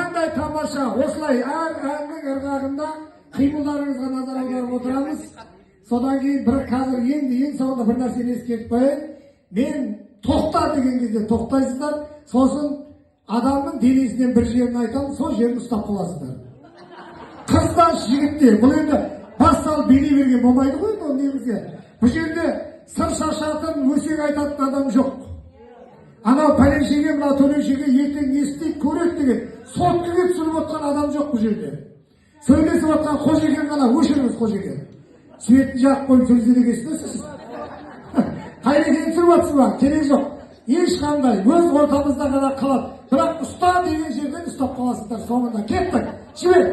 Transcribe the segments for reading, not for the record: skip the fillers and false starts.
қандай тамаша. Осылай әннің ырғағында қимылдарыңызға назар аударып отырамыз. Содан кейін бір қазір ең соңында бір нәрсені ескертіп қояйын. Мен тоқта деген кезде тоқтайсыздар, сосын адамның денесінен бір жерін айтамын, сол жерін ұстап қаласыздар. Қыздар, жігіттер, бұл енді бас салып билей берген болмайды ғой, бұл негізі. Бұл жерде сыр шашатын, өсек айтатын адам жоқ. Анау пәленшеге, мына төленшеге ертең не істейді, көреді деген соткіге түсіріп отқан адам жоқ бұл жерде. Сөйлесіп отқан Қожекен ғана, өшіріңіз Қожекен. Светін жағып қойып сөздерге естісіз. Қайрекен түсіріп отсыз ба? Керек жоқ. Ешқандай өз ортамызда ғана қалады. Бірақ ұста деген жерден ұстап қаласыздар соңында. Кеттік. Жібер.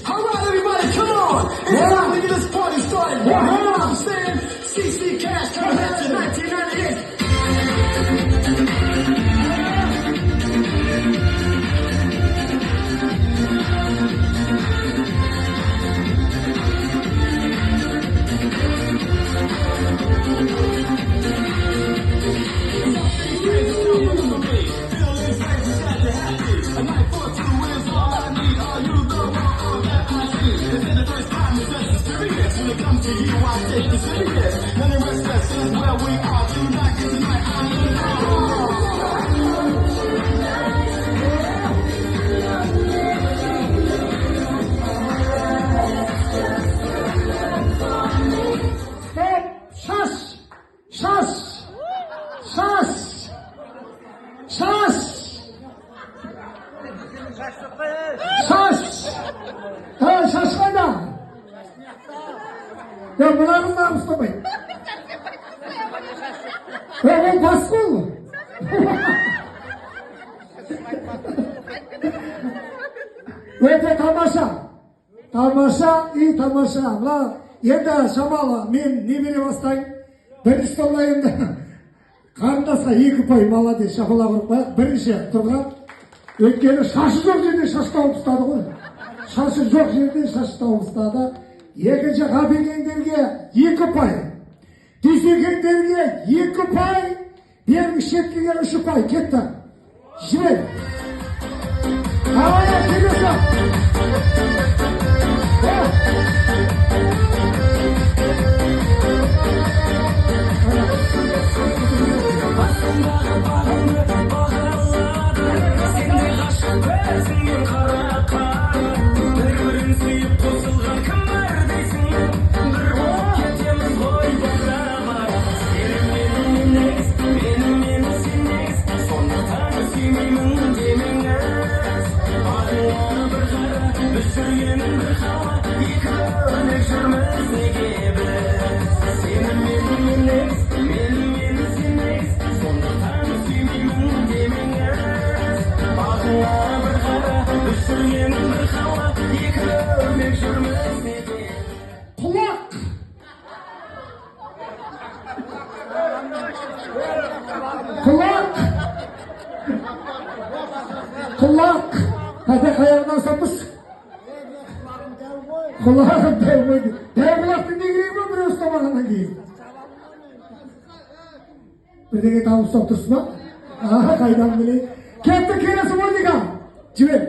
All right, everybody, come on! It's time to get this party started. You know what I'm saying? CC Cash coming back to 1998. Ya bunların namusuna bayım. Ya bu baskı olur. Öte tamaşa. Tamaşa, iyi tamaşa. La, yerde şamala, men ne bile bastayım. Birinci olayım da. Karındasa iki pay mala diye şapala vurup bayak. Birinci turgan. Ötkeni şaşı жоқ жерде шаш тауып ұстады ғой. Шашы жоқ жерде шаш тауып ұстады. Екінші қабекеңдерге 2 пай. Дүйсекеңдерге 2 пай. Бергі шеткеге 3 пай. Кетті. Жібер. Давай, келесі. Kulak. Hadi kayağından sapmış. Kulağım dev koydu. Dev kulak dinle gireyim mi? Bir ustamağına gireyim. Bir de tam ustam dursun ha. Aha kaydan bile. Kendi keresi müzika. Cibir.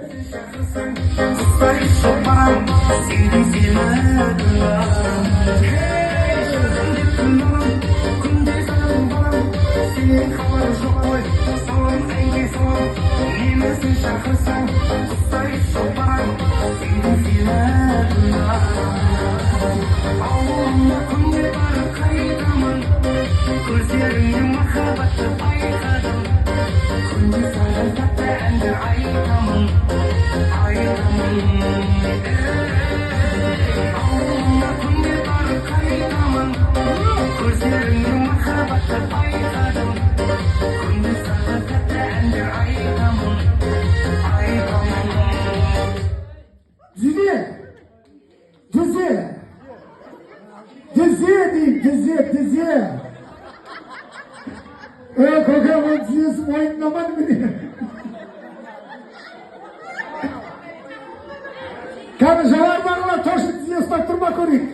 Dizi. Kokamın dizisi oyunlamadı mı diye. Kanı javarlarla taşı diziye ıslak durma koyuk.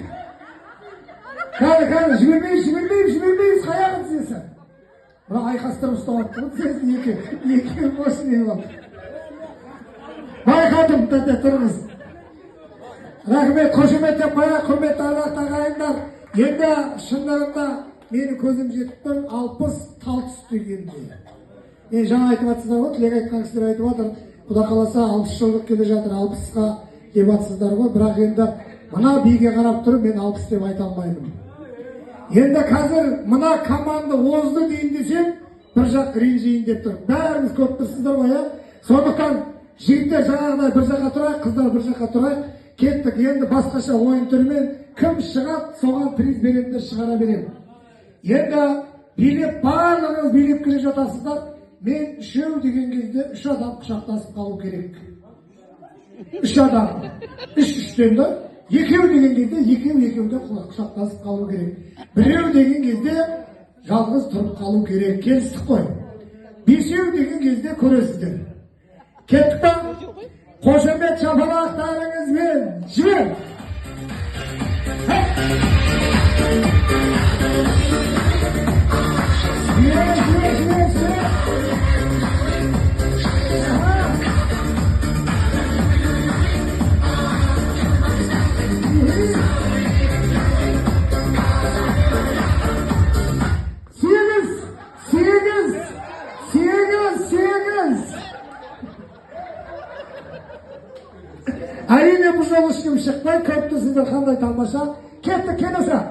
Kanı jibirmeyiz kayağın dizisi. Buna aykastırıp ustamattınız. Iki boş ne var. тәте тұрыңыз. Рахмет, қошемет деп қояйық, құрметті ардақты ағайындар. Енді шындығында менің көзім жетіп тұр, 60 тал түсті келді. Жаңа айтып жатсыздар ғой, тілек айтқан кісілер айтып жатыр. Құда қаласа 60 жылдық келе жатыр, 60-ға деп жатсыздар ғой. Бірақ енді мына биге қарап тұрып, мен 60 деп айта алмаймын. Енді қазір мына команда озды дейін десем, бір жақ ренжейін деп тұр. Бәріміз көп тұрсыздар ғой, сондықтан жігіттер жаңағыдай бір жаққа тұрайық, қыздар бір жаққа тұрайық. Кеттік, енді басқаша ойын түрімен кім шығады, соған приз беретіндер шығара беремін. Енді билеп, барлығыңыз билеп келе жатасыздар. Мен үшеу деген кезде 3 адам құшақтасып қалу керек. 3 адам. 3-3-тен да. Екеу деген кезде екеуде құшақтасып қалу керек. Біреу деген кезде жалғыз тұрып қалу керек. Келістік қой. 5-еу деген кезде көресіздер. Кеттік па? Қошемет шапалақтарыңызбен жібер! Әрине бұл жол ешкім шықпай, көпті сіздер қандай тамаша. Кетті, келесі.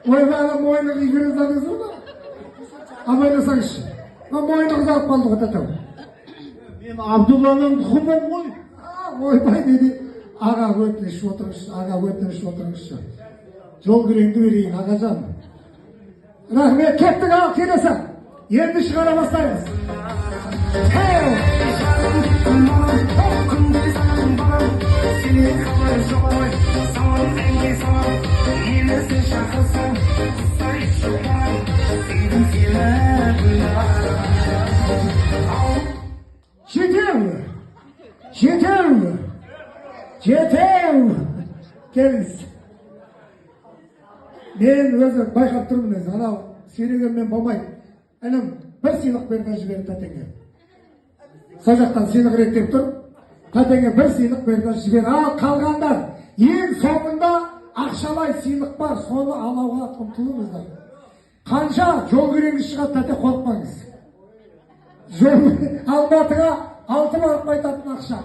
Ойбайлы мойнық игеріздіңіз ба? Абайласаңызшы. Мойнық ұзарып қалды ғой тәтеу. Мен Абдулланың тұқымым ғой. Ойбай деді. Аға өтініш отырыңызшы, аға өтініш отырыңызшы. Жол күреңді берейін, ағажан. Рахмет, кеттік ал, келесі. Енді шығара бастаймыз. Жетеу! Келіңіз. Мен өзі байқап тұрмын өзі, анау сүйрегенмен болмайды. Әнім, бір сыйлық берді жіберді тәтеңе. Сол жақтан сыйлық реттеп тұр. Тәтеңе бір сыйлық берді жіберді. Ал қалғандар, ең соңында ақшалай сыйлық бар, соны алауға ұмтылыңыздар. Қанша жол күреңіз шығады, тәте қорықпаңыз. Алматыға 6 барып қайтатын ақша.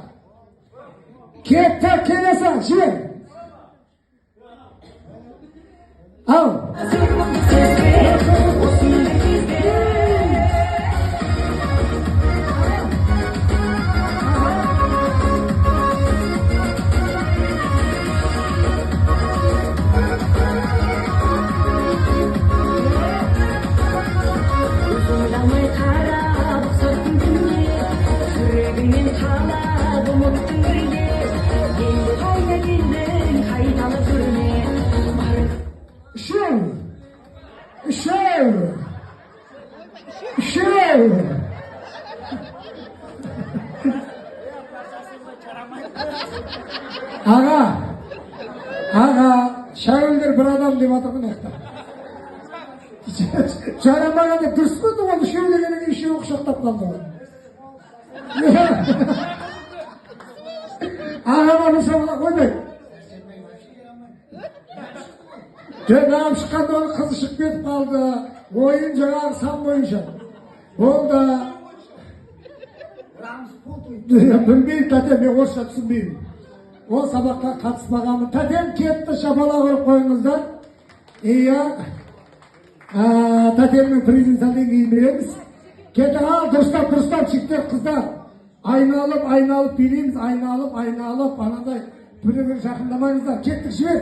Кетті, келесі, жібер. Ал. Аға, шәуілдер бір адам деп атырғын еқті. Жарамаған деп дұрыс қойды, ол үшеу дегенің үшеу құшақтап қалды. Ағама бір шамала қойдай. Жаңағым шыққанда оның қызы шығып кетіп қалды. Ойын жаңағы сан бойынша. Ол да... Білмеймін, тәте, мен орысша түсінбеймін. Ол сабаққа қатыспағанмын. Тәтем кетті, шапалақ ұрып қойыңыздар. Иә, тәтемнің призін сәлден кейін береміз. Кетті, ал, дұрыстап, жігіттер, қыздар. Айналып билейміз, айналып, анандай бір жақындамаңыздар. Кеттік, жібер.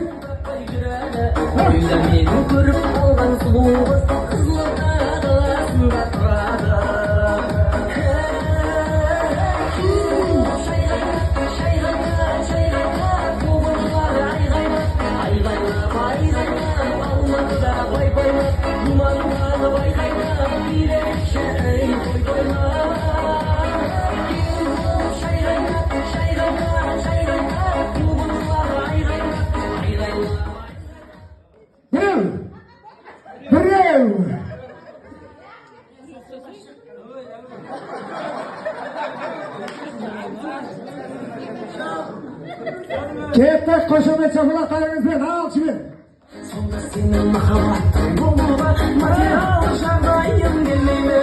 Мені көріп қалған сұлу қыз Қызылорда қаласында тұрады. Yeter koşumu çapulaklarınızı ne alçın? Sonda senin mahabbatan bulma Material şarayım gelmeyme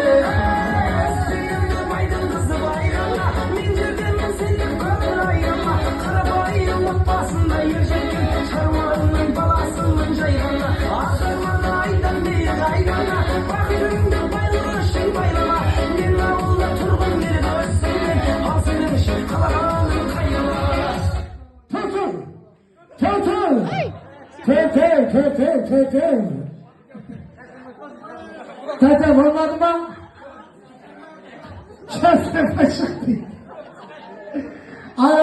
Suyumda baydın kızı bayrama Mincirden senin kadar ayrılma Kara bayrılık basında yerşekin Şarmanın balasının caygana Akşarmana aydan beri kaygana Bakırımda bayrama şey bayrama Ben avulda turgun beri dönsün Al senin şey kalanın kaygana Tutun! Tutun! Tutun! Zaten olmadı mı? Kestim.